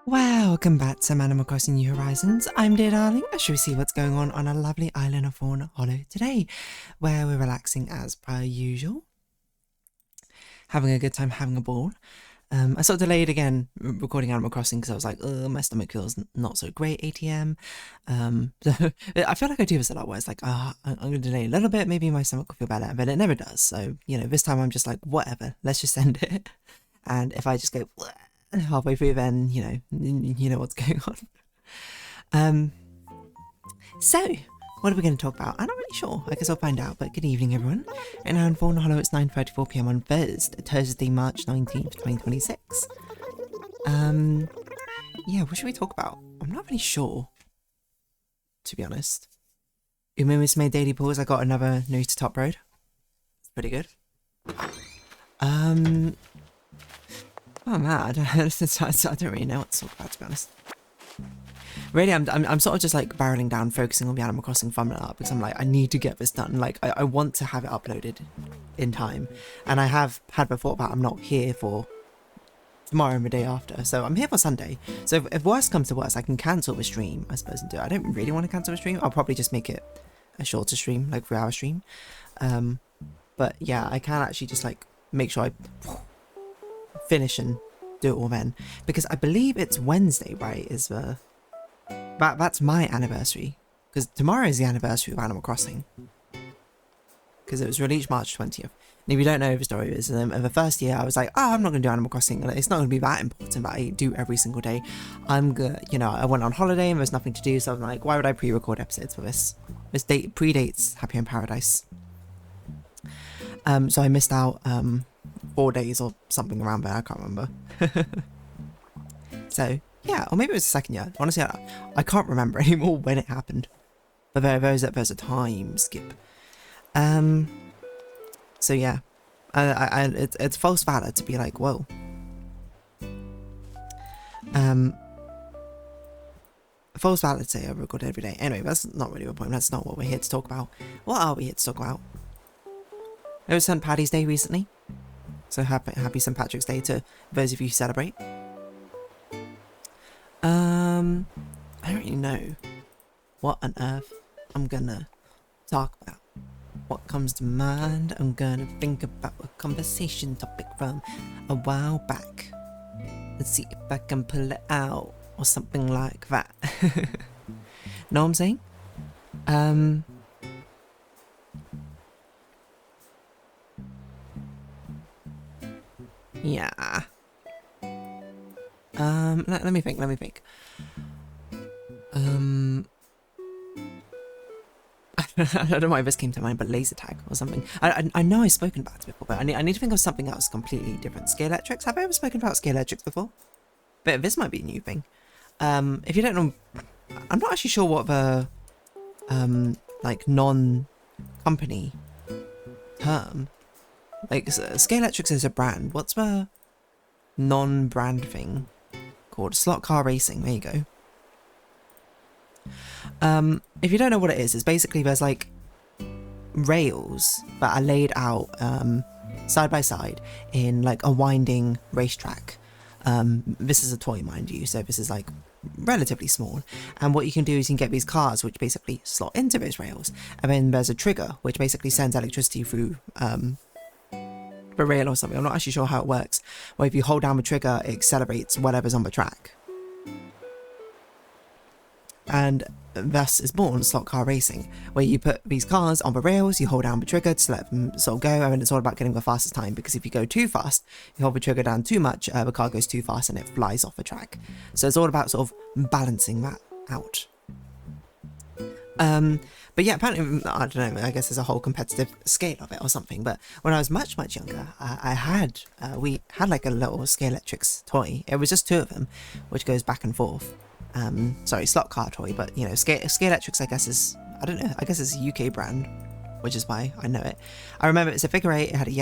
Welcome back to Animal Crossing New Horizons. I'm dear darling. Shall we see what's going on a lovely island of Fawnhallow today, where we're relaxing as per usual, having a good time, having a ball. I sort of delayed again recording Animal Crossing because I was like, oh, my stomach feels not so great, ATM. So I feel like I do this a lot where it's like, I'm going to delay a little bit, maybe my stomach will feel better, but it never does. So, you know, this time I'm just like, whatever, let's just end it. And if I just go halfway through, then, you know what's going on. So, what are we going to talk about? I'm not really sure. I guess I'll find out, but good evening, everyone. And now in Fawnhallow, it's 9:34 p.m. on Thursday, March 19th, 2026. Yeah, what should we talk about? I'm not really sure, to be honest. Umimis made daily pulls. I got another news to Top Road. It's pretty good. Oh man, I don't really know what to talk about, to be honest. Really, I'm sort of just like barreling down, focusing on the Animal Crossing thumbnail because I'm like, I need to get this done. Like, I want to have it uploaded in time, and I have had before, but I'm not here for tomorrow and the day after. So I'm here for Sunday. So if worst comes to worst, I can cancel the stream, I suppose, and do it. I don't really want to cancel the stream. I'll probably just make it a shorter stream, like 3-hour stream. But yeah, I can actually just like make sure I finish and do it all then, because I believe it's Wednesday, right? Is the that's my anniversary, because tomorrow is the anniversary of Animal Crossing, because it was released March 20th. And if you don't know the story is, in the first year I was like, oh, I'm not going to do Animal Crossing, it's not going to be that important that I do every single day. I'm good, you know, I went on holiday and there's nothing to do, so I'm like, why would I pre-record episodes for this? This date predates Happy in Paradise. So I missed out 4 days or something around there, I can't remember. So yeah, or maybe it was the second year. Honestly, I can't remember anymore when it happened. But there's a time skip. So yeah, it's false valor to be like, whoa. False valor to say I record every day. Anyway, that's not really the point. That's not what we're here to talk about. What are we here to talk about? It was St. Paddy's Day recently. So happy St. Patrick's Day to those of you who celebrate. I don't really know what on earth I'm gonna talk about. What comes to mind? I'm gonna think about a conversation topic from a while back. Let's see if I can pull it out or something like that. Know what I'm saying? Yeah. Let me think. I don't know why this came to mind, but laser tag or something. I know I've spoken about it before, but I need to think of something else completely different. Scalextrics? Have I ever spoken about Scalextrics before? But this might be a new thing. If you don't know, I'm not actually sure what the like non-company term. Like Scalextrics is a brand. What's the non-brand thing called? Slot car racing. There you go. If you don't know what it is, it's basically there's like rails that are laid out side by side in like a winding racetrack. This is a toy, mind you, so this is like relatively small, and what you can do is you can get these cars which basically slot into those rails, and then there's a trigger which basically sends electricity through the rail or something. I'm not actually sure how it works. Well, if you hold down the trigger, it accelerates whatever's on the track. And thus is born slot car racing, where you put these cars on the rails, you hold down the trigger to let them sort of go, and it's all about getting the fastest time, because if you go too fast, you hold the trigger down too much, the car goes too fast and it flies off the track. So it's all about sort of balancing that out. But yeah, apparently, I don't know, I guess there's a whole competitive scale of it or something, but when I was much younger, we had like a little Scalextrics toy. It was just 2 of them, which goes back and forth. Sorry, slot car toy, but you know, Scalextrics, I guess is, I don't know, I guess it's a UK brand, which is why I know it. I remember it's a figure 8, it had a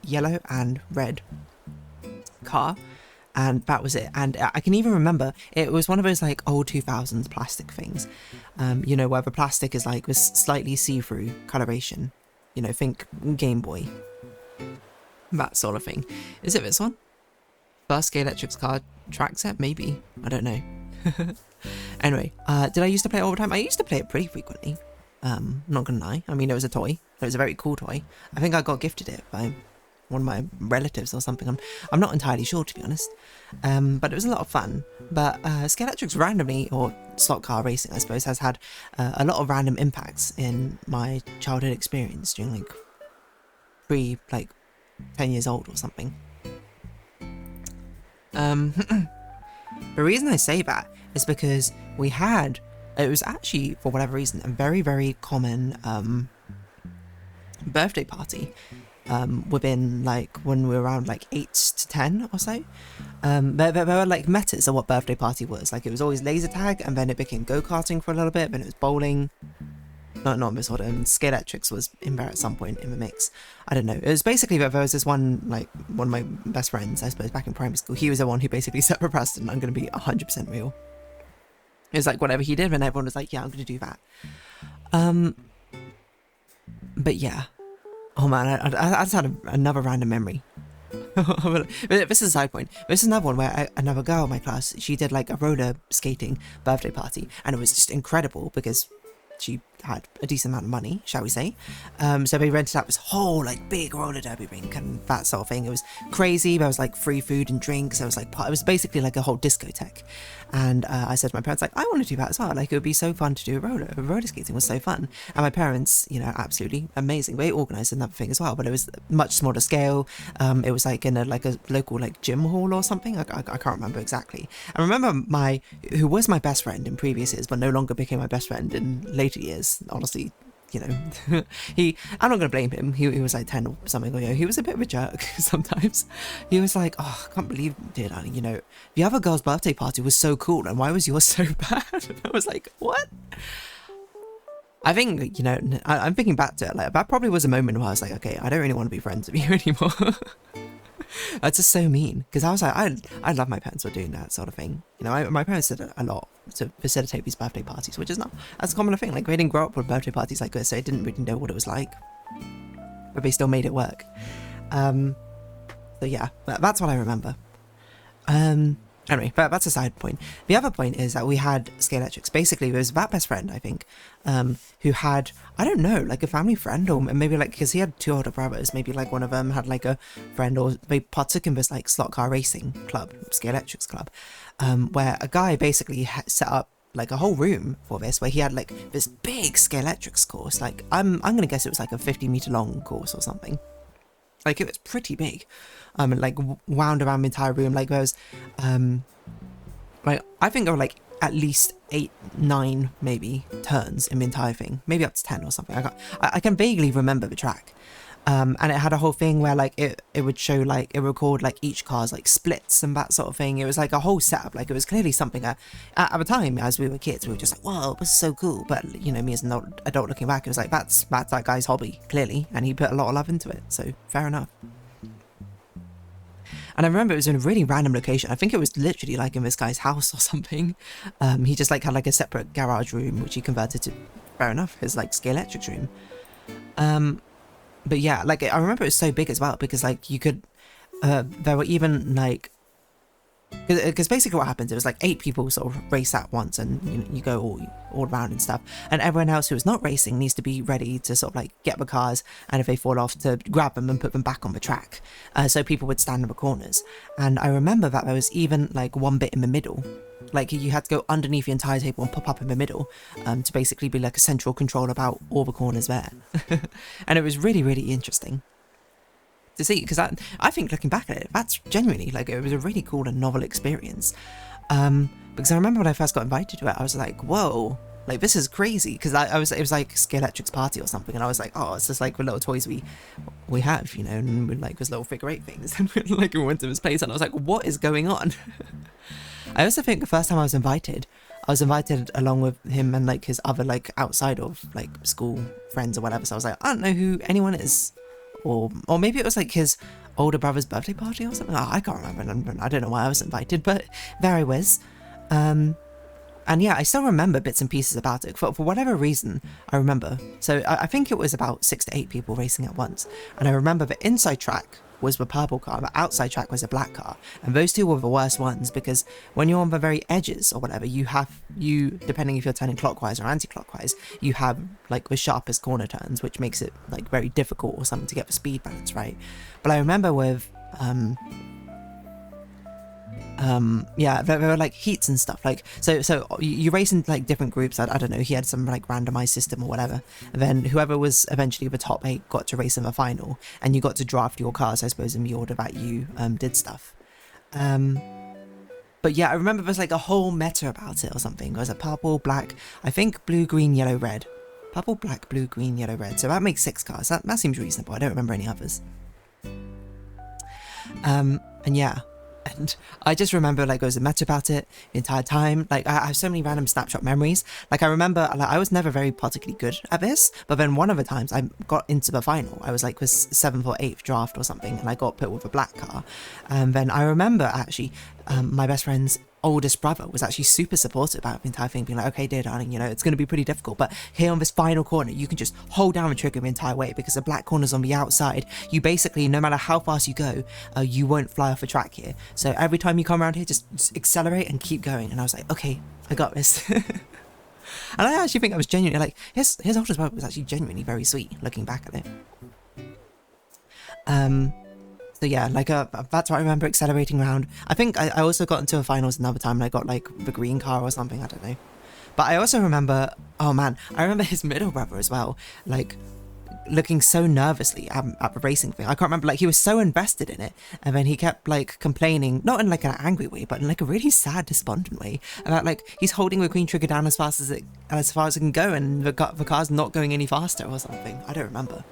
yellow and red car, and that was it. And I can even remember it was one of those like old 2000s plastic things, you know, where the plastic is like this slightly see-through coloration, you know, think Game Boy, that sort of thing. Is it this one? First Scalextrics card track set, maybe. I don't know. Anyway, did I used to play it all the time? I used to play it pretty frequently. Not gonna lie. I mean, it was a toy. It was a very cool toy. I think I got gifted it by one of my relatives or something. I'm not entirely sure, to be honest. But it was a lot of fun. But Scalextrics randomly, or slot car racing, I suppose, has had a lot of random impacts in my childhood experience during like 10 years old or something. The reason I say that is because it was actually, for whatever reason, a very, very common birthday party within, like, when we were around like 8 to 10 or so. There were like metas of what birthday party was. Like, it was always laser tag, and then it became go-karting for a little bit, then it was bowling. Not this order, and Scalextrics was in there at some point in the mix. I don't know. It was basically that there was this one of my best friends, I suppose, back in primary school. He was the one who basically set the precedent. I'm going to be 100% real. It was like whatever he did, and everyone was like, yeah, I'm going to do that. But yeah. Oh man, I just had another random memory. This is a side point. This is another one where another girl in my class, she did like a roller skating birthday party, and it was just incredible because she had a decent amount of money, shall we say. So they rented out this whole like big roller derby rink and that sort of thing. It was crazy. There was like free food and drinks. It was basically like a whole discotheque. And I said to my parents, like, I want to do that as well. Like, it would be so fun to do roller skating was so fun. And my parents, you know, absolutely amazing. They organised another thing as well, but it was much smaller scale. It was like in a local like gym hall or something. I can't remember exactly. I remember who was my best friend in previous years, but no longer became my best friend in later years. Honestly, you know, I'm not going to blame him. He was like 10 or something, or, you know, he was a bit of a jerk sometimes. He was like, oh, I can't believe, dude, you know, the other girl's birthday party was so cool, and why was yours so bad? I was like, what? I think, you know, I'm thinking back to it, like, that probably was a moment where I was like, okay, I don't really want to be friends with you anymore. That's just so mean, because I was like, I love my parents for doing that sort of thing. You know, my parents did a lot to facilitate these birthday parties, which is not as common a thing. Like, they didn't grow up with birthday parties like this, so they didn't really know what it was like, but they still made it work. So yeah, that's what I remember. Anyway, that's a side point. The other point is that we had Scalextrics. Basically, there was that best friend, I think, who had, I don't know, like a family friend, or maybe like, because he had 2 older brothers, maybe like one of them had like a friend, or they partook in this like slot car racing club, Scalextrics club, where a guy basically set up like a whole room for this, where he had like this big Scalextrics course. Like, I'm gonna guess it was like a 50-meter long course or something. Like, it was pretty big, and like wound around the entire room. Like, there was, like, I think there were like at least 8, 9 maybe turns in the entire thing, maybe up to 10 or something. I can vaguely remember the track, and it had a whole thing where like it would show, like, it would record like each car's like splits and that sort of thing. It was like a whole setup. Like, it was clearly something at the time, as we were kids, we were just like, whoa, this is so cool. But, you know, me as an adult looking back, it was like, that's that guy's hobby, clearly, and he put a lot of love into it, so fair enough. And I remember it was in a really random location. I think it was literally like in this guy's house or something. He just like had like a separate garage room, which he converted to, fair enough, his like Scalextrics room. But yeah, like, I remember it was so big as well, because like you could, there were even like, because basically what happens, it was like 8 people sort of race at once, and you go all around and stuff, and everyone else who is not racing needs to be ready to sort of like get the cars, and if they fall off, to grab them and put them back on the track. So people would stand in the corners, and I remember that there was even like one bit in the middle. Like, you had to go underneath the entire table and pop up in the middle, to basically be like a central control about all the corners there. And it was really, really interesting to see, because I think, looking back at it, that's genuinely, like, it was a really cool and novel experience. Because I remember when I first got invited to it, I was like, whoa, like, this is crazy, because it was like Scalextrics party or something, and I was like, oh, it's just like the little toys we have, you know, and we like those little figure 8 things, and we went to this place, and I was like, what is going on? I also think the first time I was invited along with him and like his other like outside of like school friends or whatever, so I was like, I don't know who anyone is, or maybe it was like his older brother's birthday party or something. I can't remember. I don't know why I was invited, but there I was. And yeah, I still remember bits and pieces about it. For whatever reason, I remember. So I think it was about 6 to 8 people racing at once. And I remember the inside track was the purple car, the outside track was a black car, and those two were the worst ones because when you're on the very edges or whatever, depending if you're turning clockwise or anti-clockwise, you have like the sharpest corner turns, which makes it like very difficult or something to get the speed balance right. But I remember with yeah, there were like heats and stuff, like so you race in like different groups. I don't know, he had some like randomized system or whatever, and then whoever was eventually the top 8 got to race in the final, and you got to draft your cars, I suppose, in the order that you did stuff. But yeah, I remember there was like a whole meta about it or something. It was a purple, black, I think blue, green, yellow, red. Purple, black, blue, green, yellow, red. So that makes 6 cars. That seems reasonable. I don't remember any others. And yeah, and I just remember like there was a meta about it the entire time. Like I have so many random snapshot memories. Like I remember like I was never very particularly good at this, but then one of the times I got into the final, I was like was 7th or 8th draft or something, and I got put with a black car. And then I remember actually my best friend's oldest brother was actually super supportive about the entire thing, being like, okay dear darling, you know, it's going to be pretty difficult, but here on this final corner you can just hold down the trigger the entire way, because the black corner's on the outside. You basically, no matter how fast you go, you won't fly off a track here, so every time you come around here, just accelerate and keep going. And I was like, okay, I got this. And I actually think I was genuinely like, his oldest brother was actually genuinely very sweet looking back at it. So yeah, like that's what I remember, accelerating around. I think I also got into a finals another time and I got like the green car or something, I don't know. But I also remember, oh man, I remember his middle brother as well, like looking so nervously at the racing thing. I can't remember, like he was so invested in it, and then he kept like complaining, not in like an angry way, but in like a really sad, despondent way, about like he's holding the green trigger down as far as it can go, and the car's not going any faster or something. I don't remember.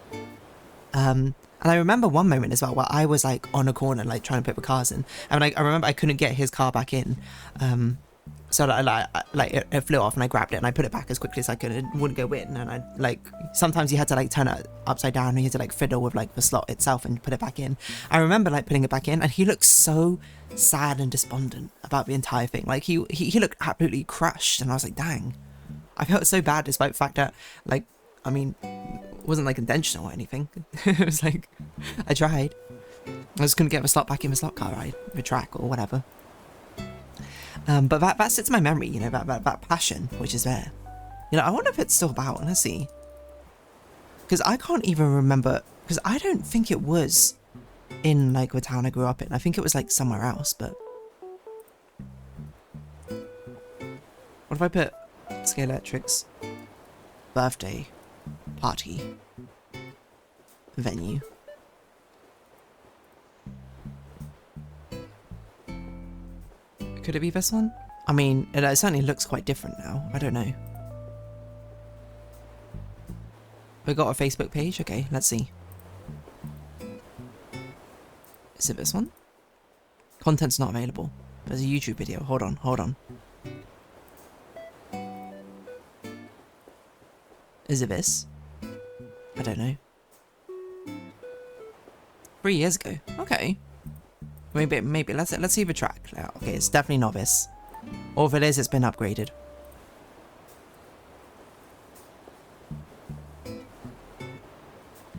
And I remember one moment as well where I was like on a corner, like trying to put the cars in, and I remember I couldn't get his car back in, so it flew off, and I grabbed it and I put it back as quickly as I could, and it wouldn't go in. And I like sometimes you had to like turn it upside down, and you had to like fiddle with like the slot itself and put it back in. I remember like putting it back in, and he looked so sad and despondent about the entire thing. Like he looked absolutely crushed, and I was like, dang, I felt so bad, despite the fact that like, I mean, it wasn't like intentional or anything. It was like, I tried. I just couldn't get the slot back in the slot car ride, the track or whatever. But that sits in my memory, you know, that passion which is there. You know, I wonder if it's still about. Let's see. Because I can't even remember, because I don't think it was in like the town I grew up in. I think it was like somewhere else, but what if I put Scale Electric's birthday party venue? Could it be this one? I mean, it certainly looks quite different now. I don't know. We got a Facebook page? Okay, let's see. Is it this one? Content's not available. There's a YouTube video. Hold on. Is it this? I don't know. 3 years ago. Okay. Maybe let's see the track. Okay, it's definitely not this. Or if it is, it's been upgraded.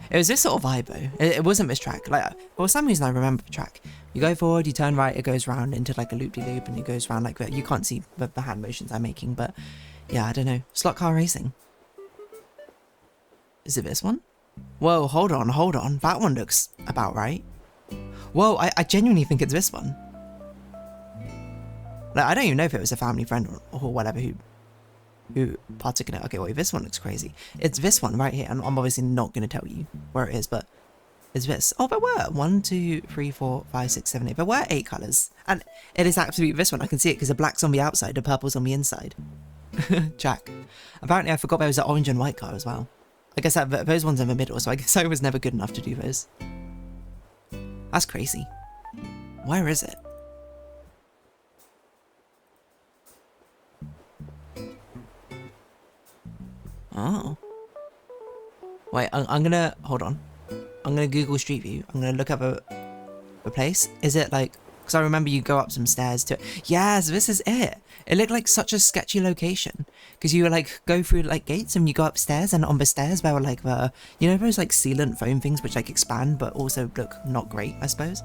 It was this sort of vibe though. It wasn't this track. Like for some reason I remember the track. You go forward, you turn right, it goes round into like a loop-de-loop, and it goes round like that. You can't see the hand motions I'm making, but yeah, I don't know. Slot car racing. Is it this one? Whoa, hold on. That one looks about right. Whoa, I genuinely think it's this one. Like, I don't even know if it was a family friend or whatever who partook in it. Okay, wait, this one looks crazy. It's this one right here, and I'm obviously not going to tell you where it is, but it's this. Oh, there were 1, 2, 3, 4, 5, 6, 7, 8. There were 8 colours, and it is absolutely this one. I can see it because the black's on the outside, the purple's on the inside. Jack. Apparently, I forgot there was an orange and white car as well. I guess those ones in the middle, so I guess I was never good enough to do those. That's crazy. Where is it? Oh. Wait, I'm gonna... Hold on. I'm gonna Google Street View. I'm gonna look up the place. Is it like... Because I remember you go up some stairs to... Yes, this is it. It looked like such a sketchy location. Because you like go through like gates and you go upstairs, and on the stairs there were like the... You know those like sealant foam things which like expand but also look not great, I suppose?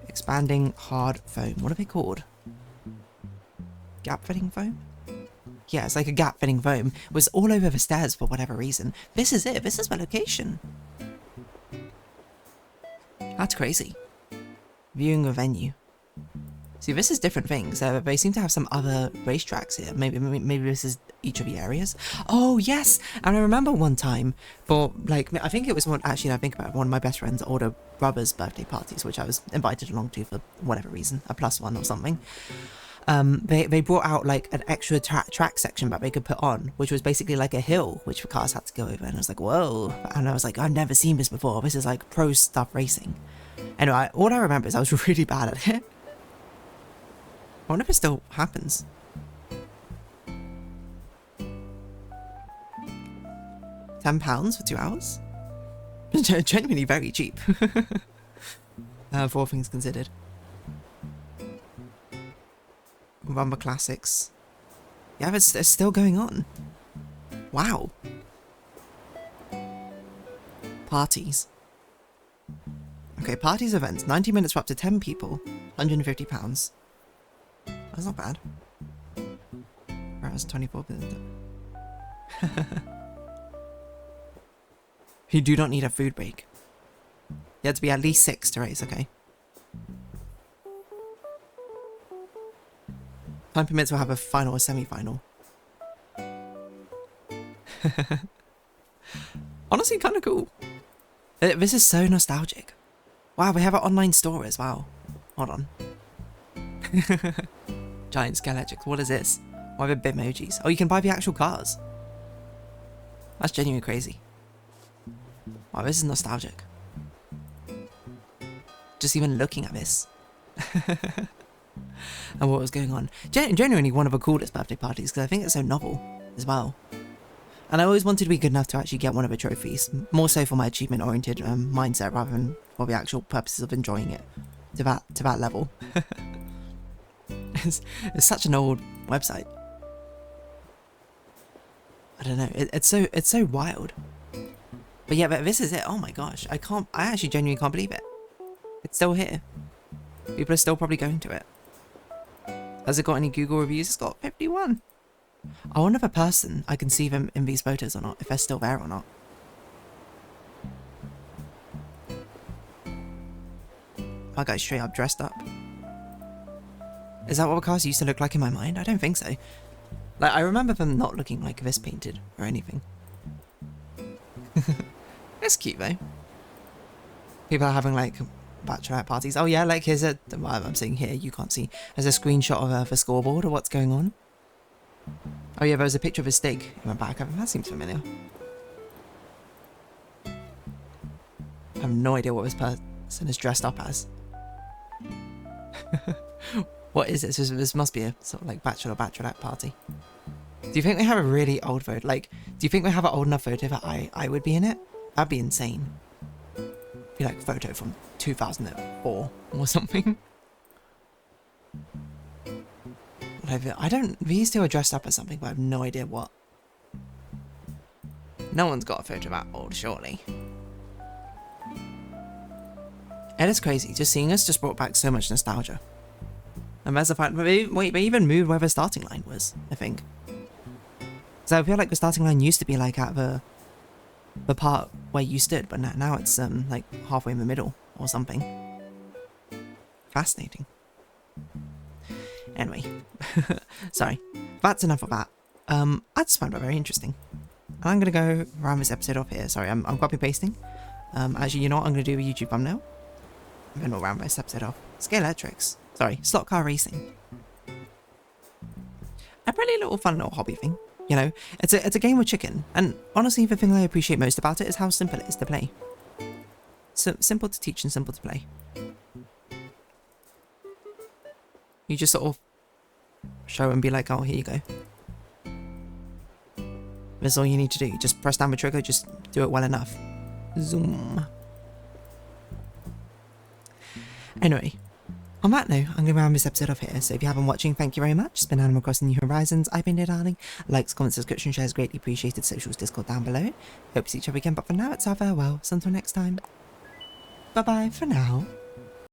Expanding hard foam. What are they called? Gap filling foam? Yeah, it's like a gap filling foam. It was all over the stairs for whatever reason. This is it. This is the location. That's crazy. Viewing a venue. See, this is different things. They seem to have some other racetracks here. Maybe this is each of the areas. Oh, yes! And I remember one time, for, like, I think it was one, actually, I think about it, one of my best friend's older brother's birthday parties, which I was invited along to for whatever reason, a +1 or something. They brought out, like, an extra track section that they could put on, which was basically like a hill, which the cars had to go over. And I was like, whoa. And I was like, I've never seen this before. This is, like, pro stuff racing. Anyway, all I remember is I was really bad at it. I wonder if it still happens. £10 for 2 hours? Genuinely very cheap. For all things considered. Rumba Classics. Yeah, it's still going on. Wow. Parties. Okay, parties events. 90 minutes for up to 10 people. £150. That's not bad. Right, that's 24. You do not need a food break. You have to be at least 6 to race, okay. Time permits will have a final or semi-final. Honestly, kind of cool. This is so nostalgic. Wow, we have an online store as well. Hold on. Giant Skeletrix. What is this? Why are the Bitmojis? Oh, you can buy the actual cars. That's genuinely crazy. Wow, this is nostalgic. Just even looking at this. And what was going on. Genuinely one of the coolest birthday parties, because I think it's so novel as well. And I always wanted to be good enough to actually get one of the trophies. More so for my achievement-oriented mindset rather than for the actual purposes of enjoying it to that level. It's such an old website. I don't know. It's so wild. But yeah, but this is it. Oh my gosh. I actually genuinely can't believe it. It's still here. People are still probably going to it. Has it got any Google reviews? It's got 51. I wonder if a person, I can see them in these photos or not, if they're still there or not. My guy's straight up dressed up. Is that what the cars used to look like in my mind? I don't think so. Like, I remember them not looking like this painted or anything. It's cute though. People are having like bachelorette parties. Oh yeah, like here's a, well, I'm seeing here, you can't see. There's a screenshot of the scoreboard or what's going on. Oh yeah, there's a picture of a steak in my back. That seems familiar. I have no idea what this person is dressed up as. What is this? This must be a sort of like bachelorette party. Do you think they have a really old photo? Like, do you think they have an old enough photo that I would be in it? That'd be insane. Be like a photo from 2004 or something. I don't... These two are dressed up as something, but I have no idea what. No one's got a photo that old, surely. It is crazy. Just seeing us just brought back so much nostalgia. And there's the fact... Wait, they even moved where the starting line was, I think. So I feel like the starting line used to be like at the part where you stood, but now it's like halfway in the middle or something. Fascinating. Anyway, sorry, that's enough of that. I just found it very interesting. And I'm gonna go round this episode off here. Sorry, I'm copy pasting. Actually, you know what? I'm gonna do a YouTube thumbnail. And then we'll round this episode off. Skeletrix. Sorry, slot car racing. A pretty little fun little hobby thing. You know, it's a game with chicken, and honestly, the thing I appreciate most about it is how simple it is to play. So simple to teach and simple to play. You just sort of show and be like, oh, here you go. That's all you need to do. You just press down the trigger, just do it well enough. Zoom. Anyway, On that note, I'm going to round this episode off here, so if you haven't been watching, thank you very much. It's been Animal Crossing New Horizons. I've been dear darling. Likes, comments, subscription, shares greatly appreciated. Socials, Discord down below. Hope to see each other again, but for now, it's our farewell. So until next time, bye-bye for now.